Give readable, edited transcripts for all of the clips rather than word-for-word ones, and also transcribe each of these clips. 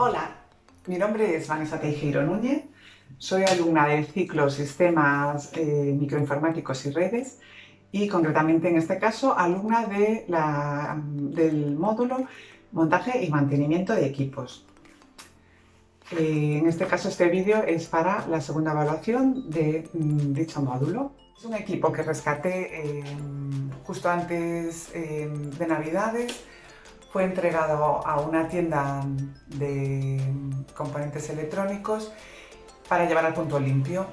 Hola, mi nombre es Vanessa Teijeiro Núñez, soy alumna del ciclo Sistemas Microinformáticos y Redes y concretamente en este caso alumna del módulo Montaje y Mantenimiento de Equipos. En este caso este vídeo es para la segunda evaluación de dicho módulo. Es un equipo que rescaté justo antes de Navidades. Fue entregado a una tienda de componentes electrónicos para llevar al punto limpio.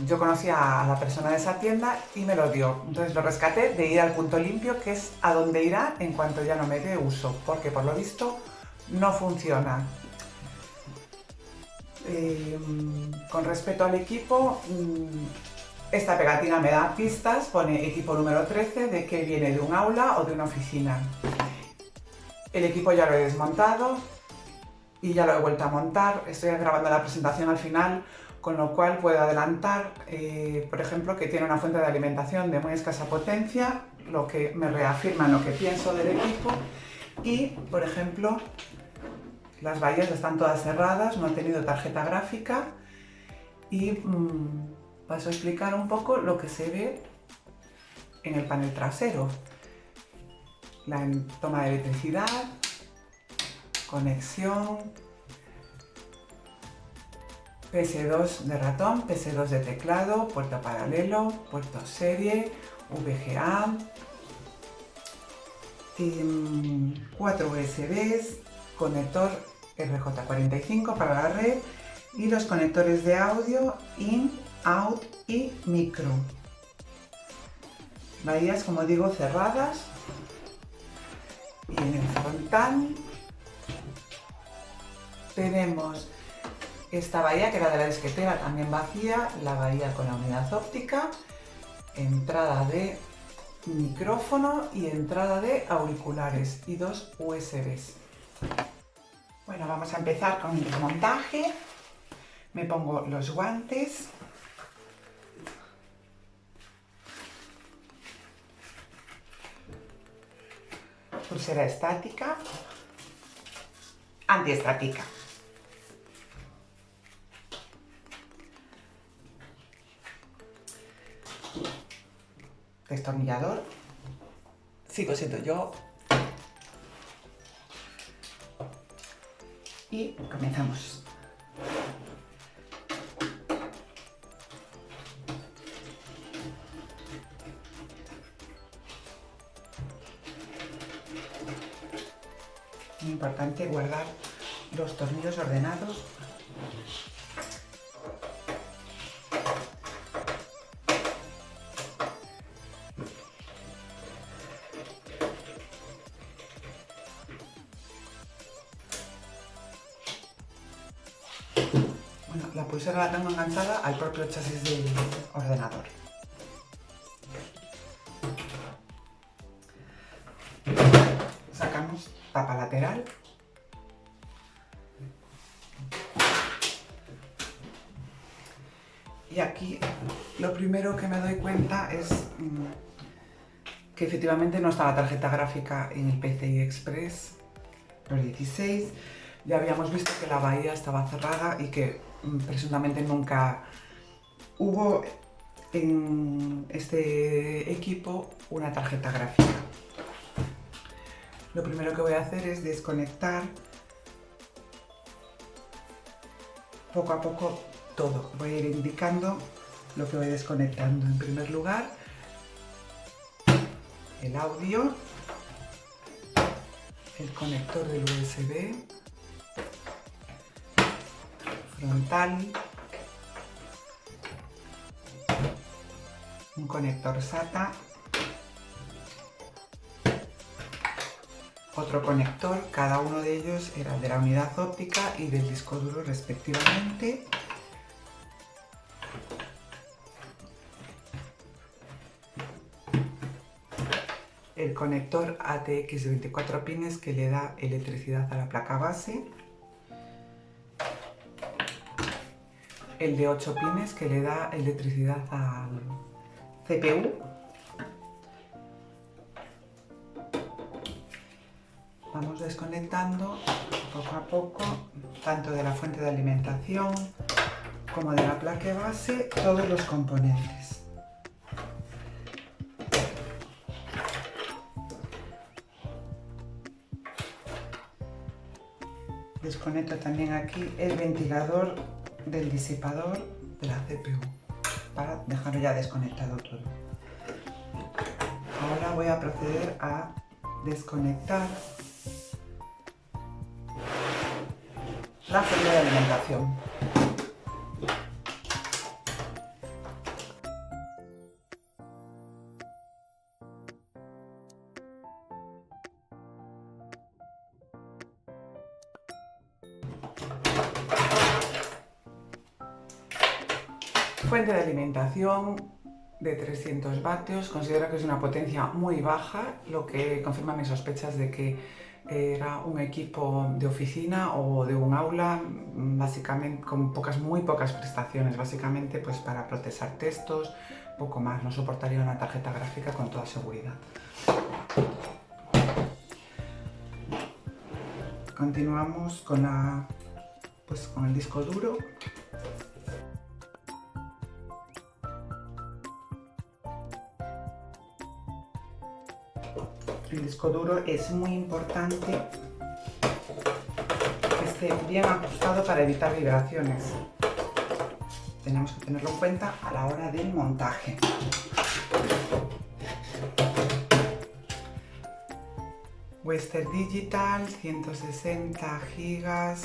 Yo conocía a la persona de esa tienda y me lo dio. Entonces lo rescaté de ir al punto limpio, que es a donde irá en cuanto ya no me dé uso, porque por lo visto no funciona. Con respecto al equipo, esta pegatina me da pistas, pone equipo número 13 de que viene de un aula o de una oficina. El equipo ya lo he desmontado y ya lo he vuelto a montar. Estoy grabando la presentación al final, con lo cual puedo adelantar, por ejemplo, que tiene una fuente de alimentación de muy escasa potencia, lo que me reafirma en lo que pienso del equipo. Y, por ejemplo, las bahías están todas cerradas, no he tenido tarjeta gráfica y paso a explicar un poco lo que se ve en el panel trasero. La toma de electricidad, conexión, PS2 de ratón, PS2 de teclado, puerto paralelo, puerto serie, VGA, 4 USBs, conector RJ45 para la red y los conectores de audio in, out y micro. Bahías, como digo, cerradas. Y en el frontal tenemos esta bahía que era de la disquetera, también vacía, la bahía con la unidad óptica, entrada de micrófono y entrada de auriculares y 2 USBs. Bueno, vamos a empezar con el desmontaje. Me pongo los guantes. Pulsera estática, antiestática. Destornillador, sigo siendo yo. Y comenzamos. Muy importante guardar los tornillos ordenados. Bueno, la pulsera la tengo enganchada al propio chasis del ordenador. Sacamos tapa lateral. Y aquí lo primero que me doy cuenta es que efectivamente no está la tarjeta gráfica en el PCI Express, los 16. Ya habíamos visto que la bahía estaba cerrada y que presuntamente nunca hubo en este equipo una tarjeta gráfica. Lo primero que voy a hacer es desconectar poco a poco todo. Voy a ir indicando lo que voy desconectando. En primer lugar, el audio, el conector del USB, frontal, un conector SATA, otro conector, cada uno de ellos era de la unidad óptica y del disco duro respectivamente. El conector ATX de 24 pines que le da electricidad a la placa base. El de 8 pines que le da electricidad al CPU. Vamos desconectando poco a poco, tanto de la fuente de alimentación como de la placa base, todos los componentes. Desconecto también aquí el ventilador del disipador de la CPU para dejarlo ya desconectado todo. Ahora voy a proceder a desconectar la fuente de alimentación. Fuente de alimentación de 300 vatios, considero que es una potencia muy baja, lo que confirma mis sospechas de que era un equipo de oficina o de un aula, básicamente con muy pocas prestaciones, básicamente pues para procesar textos, poco más, no soportaría una tarjeta gráfica con toda seguridad. Continuamos con el disco duro. El disco duro es muy importante que esté bien ajustado para evitar vibraciones. Tenemos que tenerlo en cuenta a la hora del montaje. Western Digital, 160 gigas.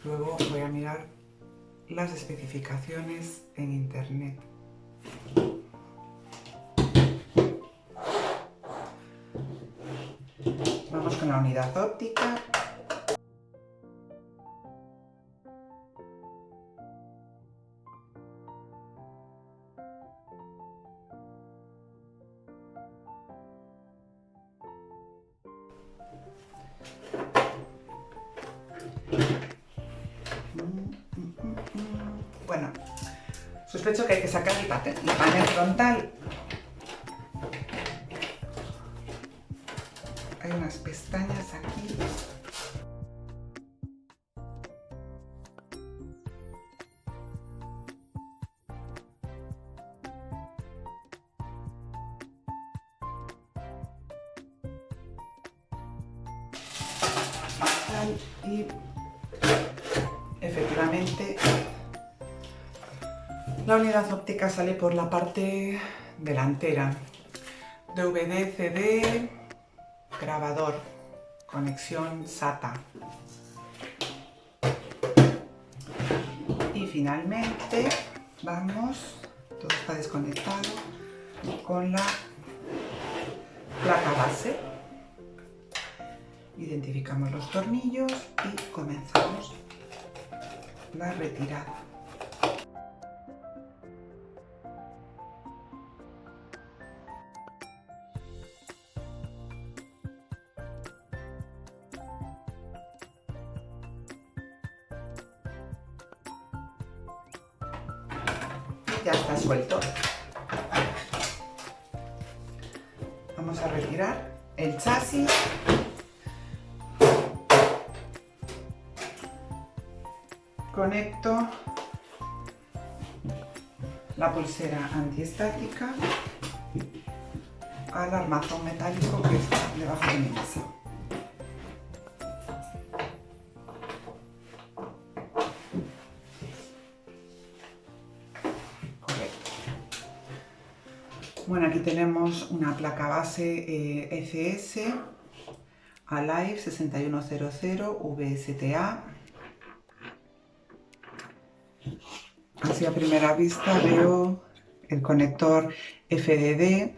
Luego voy a mirar las especificaciones en internet. Vamos con la unidad óptica. Bueno, sospecho que hay que sacar el panel frontal. Hay unas pestañas aquí. Y efectivamente la unidad óptica sale por la parte delantera. DVD, CD, grabador, conexión SATA. Y finalmente vamos, todo está desconectado, con la placa base. Identificamos los tornillos y comenzamos la retirada. Ya está suelto. Vamos a retirar el chasis. Conecto la pulsera antiestática al armazón metálico que está debajo de mi mesa. Correcto. Bueno, aquí tenemos una placa base ECS Alive 6100 VSTA. Así a primera vista veo el conector FDD,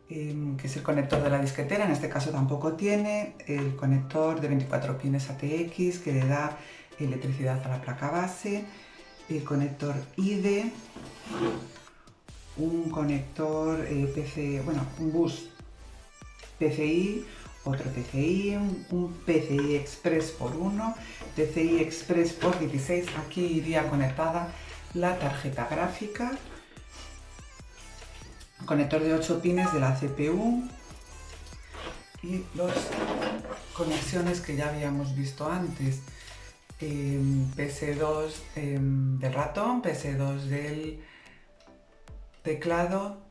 que es el conector de la disquetera, en este caso tampoco tiene, el conector de 24 pines ATX que le da electricidad a la placa base, el conector IDE, un conector un bus PCI, otro PCI, un PCI Express por 1, PCI Express por 16, aquí iría conectada la tarjeta gráfica, conector de 8 pines de la CPU, y las conexiones que ya habíamos visto antes. PS2 del ratón, PS2 del teclado,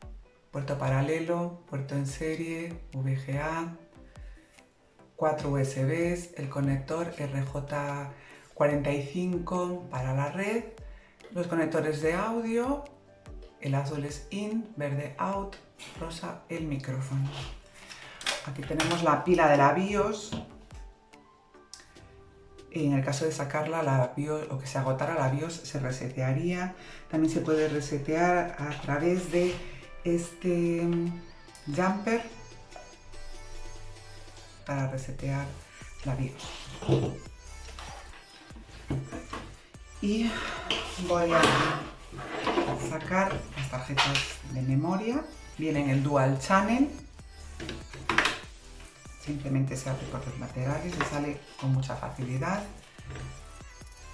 puerto paralelo, puerto en serie, VGA, 4 USBs, el conector RJ45 para la red, los conectores de audio, el azul es in, verde out, rosa el micrófono. Aquí tenemos la pila de la BIOS. En el caso de sacarla, la BIOS, o que se agotara la BIOS, se resetearía. También se puede resetear a través de este jumper para resetear la BIOS. Y voy a sacar las tarjetas de memoria. Viene el Dual Channel. Simplemente se abre por los laterales y sale con mucha facilidad.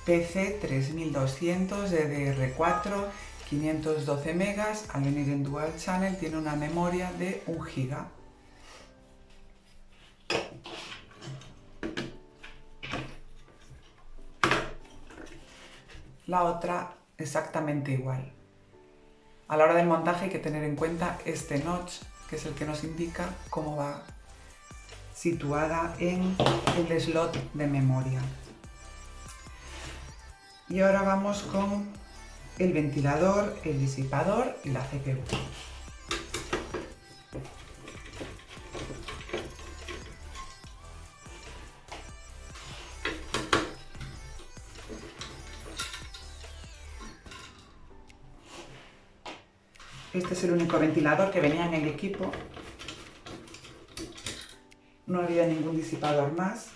PC 3200 DDR4, 512 megas. Al venir en Dual Channel tiene una memoria de 1 GB. La otra exactamente igual. A la hora del montaje hay que tener en cuenta este notch, que es el que nos indica cómo va situada en el slot de memoria. Y ahora vamos con el ventilador, el disipador y la CPU. Este es el único ventilador que venía en el equipo. No había ningún disipador más.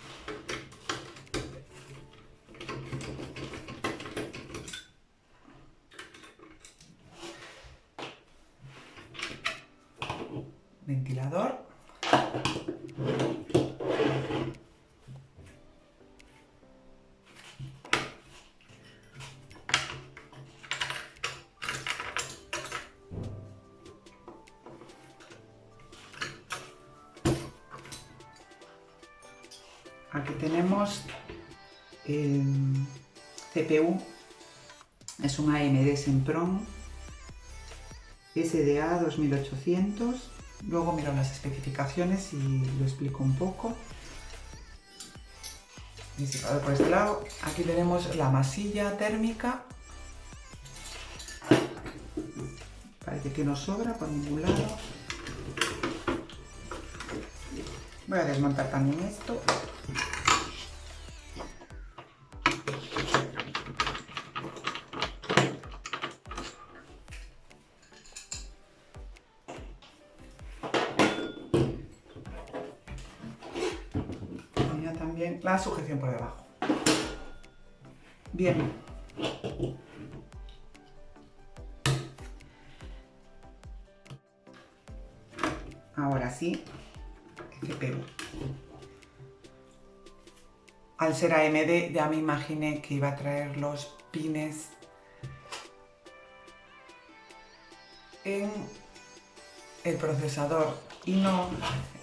Ventilador. Aquí tenemos el CPU, es un AMD Sempron SDA 2800. Luego miro las especificaciones y lo explico un poco. Disipador por este lado. Aquí tenemos la masilla térmica. Parece que no sobra por ningún lado. Voy a desmontar también esto. También la sujeción por debajo. Bien. Ahora sí, CPU. Al ser AMD ya me imaginé que iba a traer los pines en el procesador y no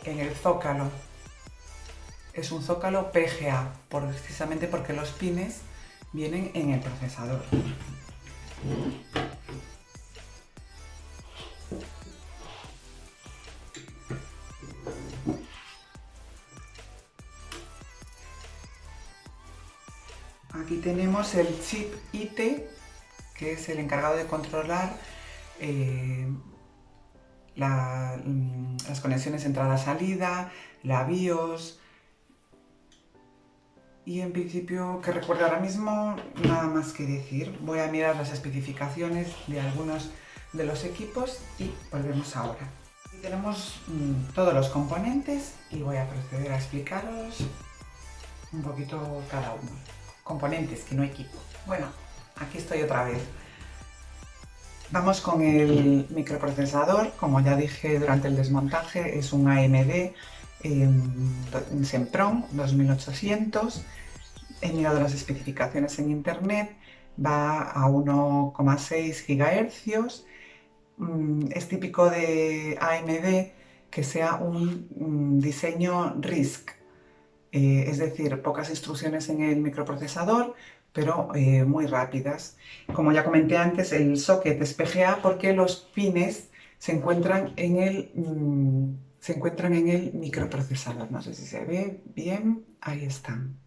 en el zócalo. Es un zócalo PGA, precisamente porque los pines vienen en el procesador. Aquí tenemos el chip IT, que es el encargado de controlar las conexiones entrada-salida, la BIOS. Y en principio, que recuerdo ahora mismo, nada más que decir. Voy a mirar las especificaciones de algunos de los equipos y volvemos ahora. Aquí tenemos todos los componentes y voy a proceder a explicaros un poquito cada uno. Componentes, que no equipo. Bueno, aquí estoy otra vez. Vamos con el microprocesador. Como ya dije durante el desmontaje, es un AMD Sempron 2800. He mirado las especificaciones en internet, va a 1,6 GHz. Es típico de AMD que sea un diseño RISC, es decir, pocas instrucciones en el microprocesador, pero muy rápidas. Como ya comenté antes, el socket es PGA porque los pines se encuentran en el microprocesador. No sé si se ve bien, ahí están.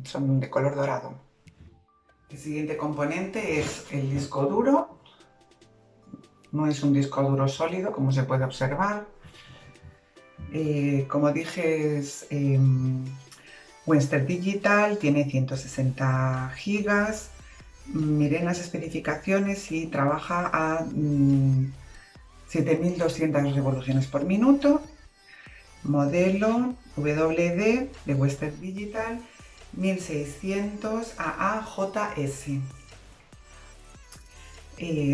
Son de color dorado. El siguiente componente es el disco duro. No es un disco duro sólido, como se puede observar. Como dije, es Western Digital, tiene 160 gigas. Miré en las especificaciones y trabaja a 7200 revoluciones por minuto. Modelo WD de Western Digital 1600 AAJS.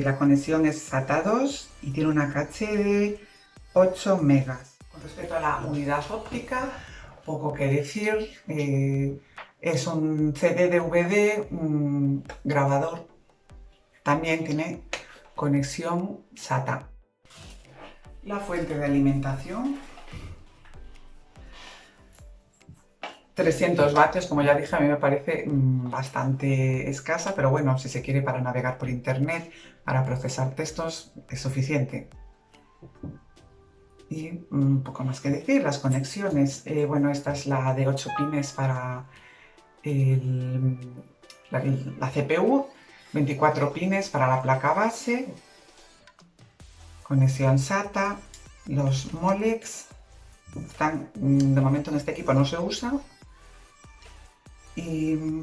La conexión es SATA 2 y tiene una caché de 8 megas. Con respecto a la unidad óptica, poco que decir. Es un CD-DVD grabador. También tiene conexión SATA. La fuente de alimentación, 300 vatios, como ya dije, a mí me parece bastante escasa, pero bueno, si se quiere para navegar por internet, para procesar textos, es suficiente. Y un poco más que decir, las conexiones, bueno, esta es la de 8 pines para la CPU, 24 pines para la placa base, conexión SATA, los Molex, están, de momento en este equipo no se usa. Y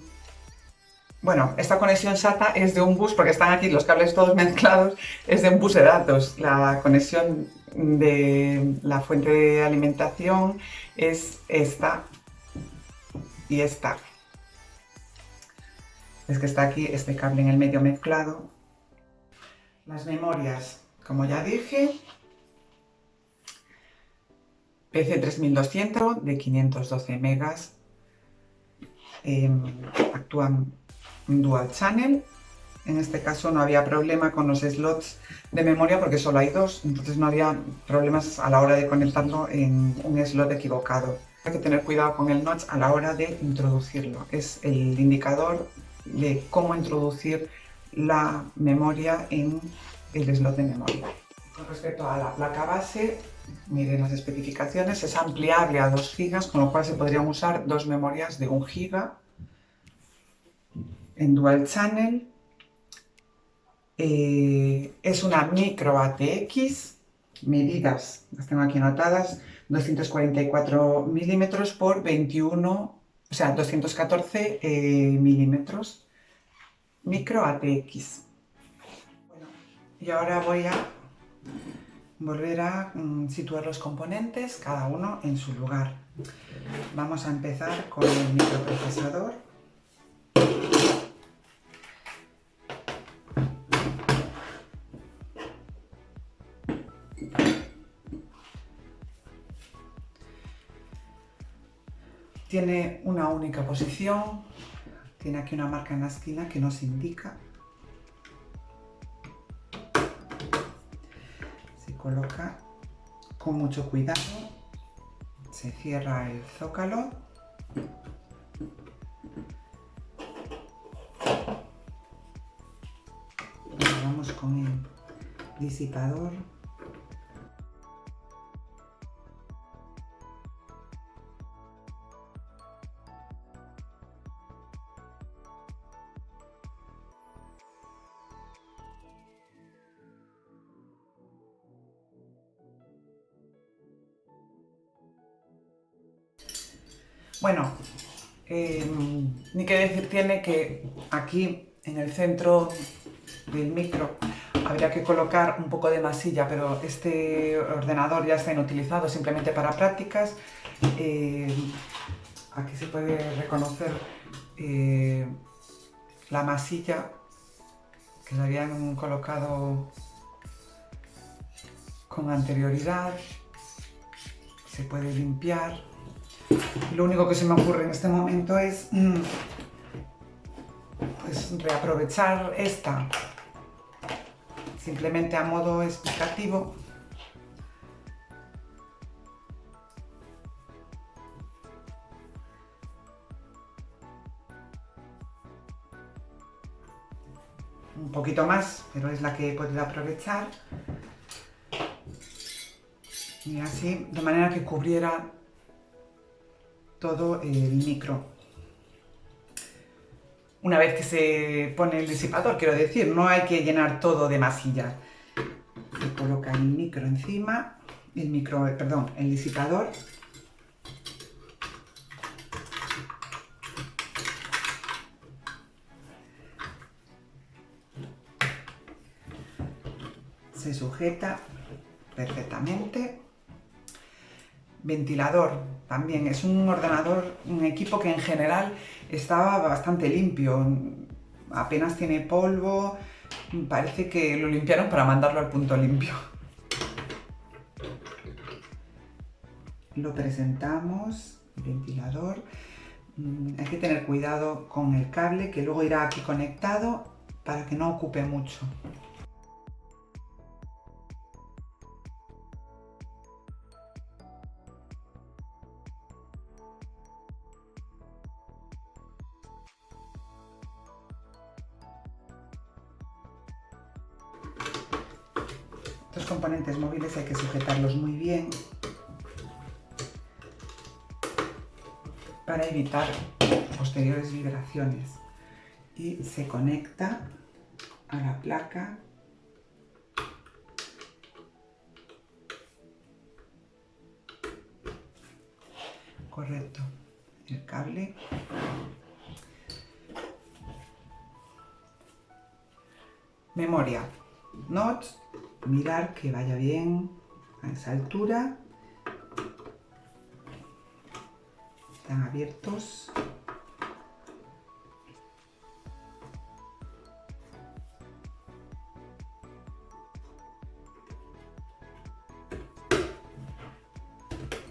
bueno, esta conexión SATA es de un bus, porque están aquí los cables todos mezclados, es de un bus de datos. La conexión de la fuente de alimentación es esta y esta. Es que está aquí este cable en el medio mezclado. Las memorias, como ya dije, PC3200 de 512 megas. Actúan dual channel. En este caso no había problema con los slots de memoria porque solo hay dos, entonces no había problemas a la hora de conectarlo en un slot equivocado. Hay que tener cuidado con el notch a la hora de introducirlo. Es el indicador de cómo introducir la memoria en el slot de memoria. Con respecto a la placa base, miren las especificaciones, es ampliable a 2 GB, con lo cual se podrían usar dos memorias de 1 GB en dual channel. Es una micro ATX, medidas, las tengo aquí anotadas, 244 milímetros por 21, o sea, 214 milímetros, micro ATX. Bueno, y ahora voy a volver a situar los componentes, cada uno en su lugar. Vamos a empezar con el microprocesador. Tiene una única posición, tiene aquí una marca en la esquina que nos indica. Se coloca con mucho cuidado, se cierra el zócalo. Ahora vamos con el disipador. Bueno, ni que decir tiene que aquí en el centro del micro habría que colocar un poco de masilla, pero este ordenador ya está inutilizado simplemente para prácticas. Aquí se puede reconocer la masilla que le habían colocado con anterioridad. Se puede limpiar. Lo único que se me ocurre en este momento es pues, reaprovechar esta, simplemente a modo explicativo, un poquito más, pero es la que he podido aprovechar. Y así, de manera que cubriera todo el micro. Una vez que se pone el disipador, quiero decir, no hay que llenar todo de masilla. Se coloca el micro encima, el disipador. Se sujeta perfectamente. Ventilador, también es un ordenador, un equipo que en general estaba bastante limpio, apenas tiene polvo, parece que lo limpiaron para mandarlo al punto limpio. Lo presentamos, el ventilador. Hay que tener cuidado con el cable que luego irá aquí conectado para que no ocupe mucho. Estos componentes móviles hay que sujetarlos muy bien para evitar posteriores vibraciones, y se conecta a la placa correcto. El cable memoria notch, mirar que vaya bien a esa altura. Están abiertos.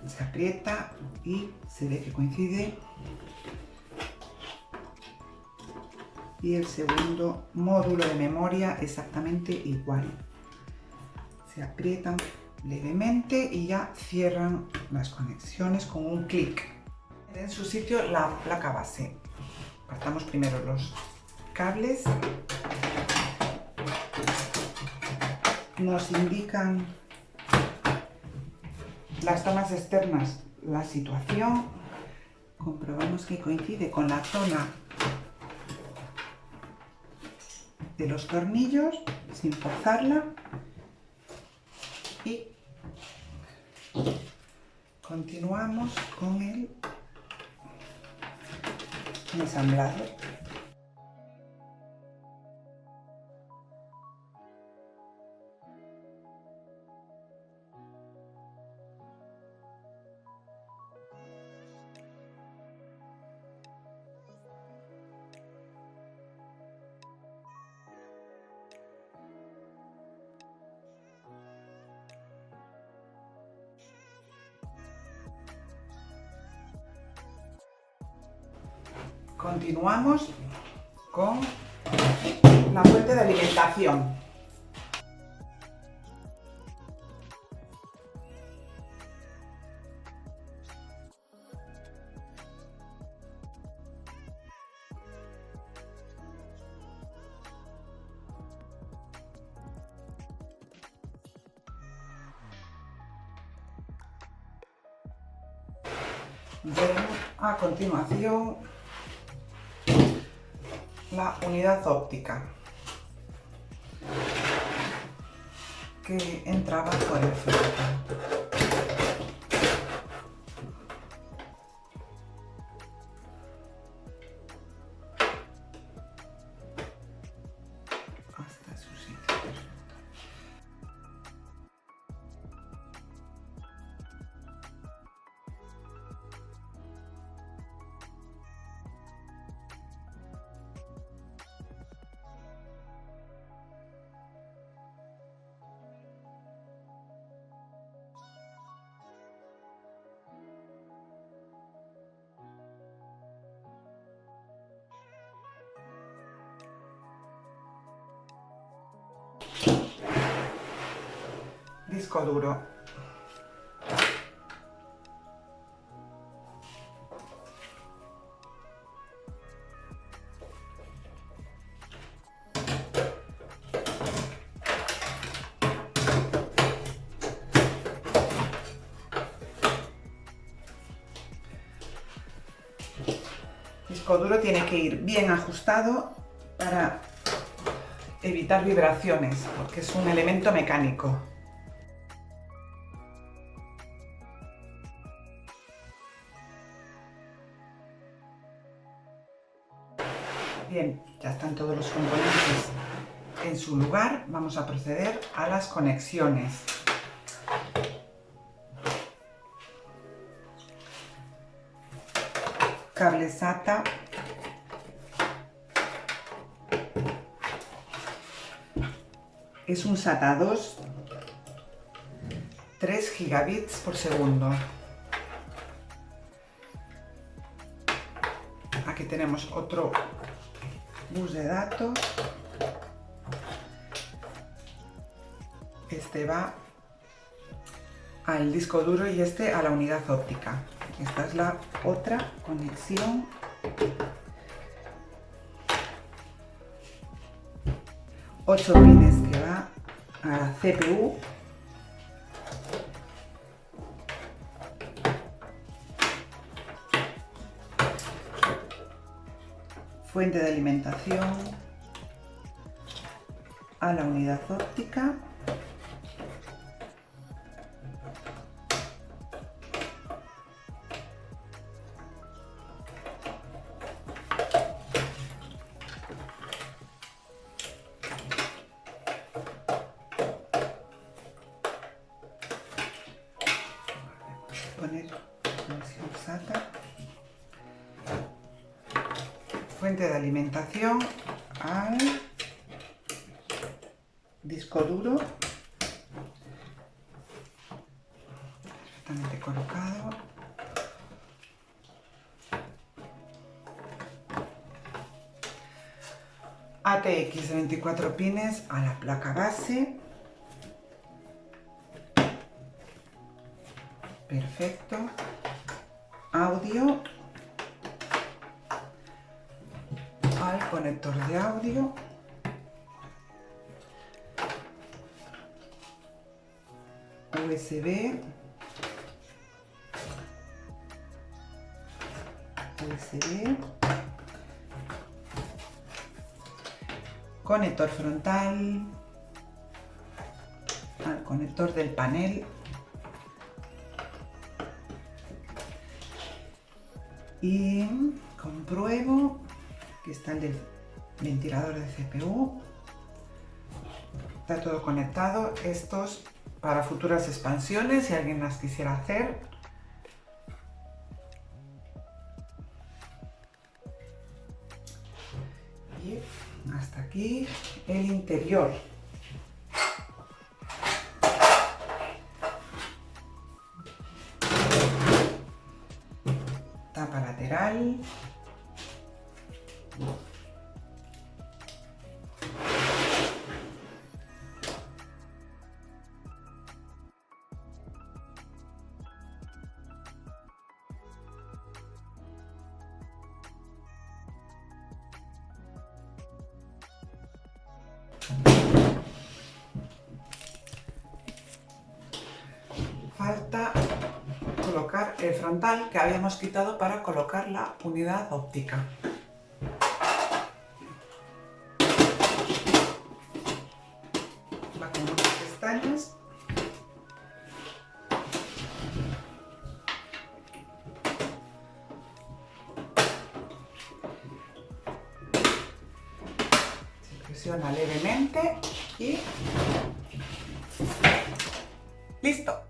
Se aprieta y se ve que coincide. Y el segundo módulo de memoria exactamente igual. Se aprietan levemente y ya cierran las conexiones con un clic. En su sitio la placa base. Partamos primero los cables. Nos indican las tomas externas la situación. Comprobamos que coincide con la zona de los tornillos sin forzarla, y continuamos con el ensamblado. Continuamos con la fuente de alimentación. Veremos a continuación la unidad óptica que entraba por el frontal. Hasta su sitio perfecto. Disco duro. disco duro tiene que ir bien ajustado para evitar vibraciones, porque es un elemento mecánico. Bien, ya están todos los componentes en su lugar. Vamos a proceder a las conexiones. Cable SATA. Es un SATA 2, 3 gigabits por segundo. Aquí tenemos otro bus de datos. Este va al disco duro y este a la unidad óptica. Esta es la otra conexión. Ocho pines que va a la CPU. Fuente de alimentación a la unidad óptica. Poner conexión SATA. Fuente de alimentación al disco duro, perfectamente colocado. ATX de 24 pines a la placa base. Perfecto. Audio al conector de audio. USB. Conector frontal al conector del panel. Y compruebo que está el del ventilador de CPU. Está todo conectado. Estos para futuras expansiones, si alguien las quisiera hacer. Y hasta aquí el interior. Tapa lateral. Falta colocar el frontal que habíamos quitado para colocar la unidad óptica. Va con unas pestañas. Se presiona levemente y ¡listo!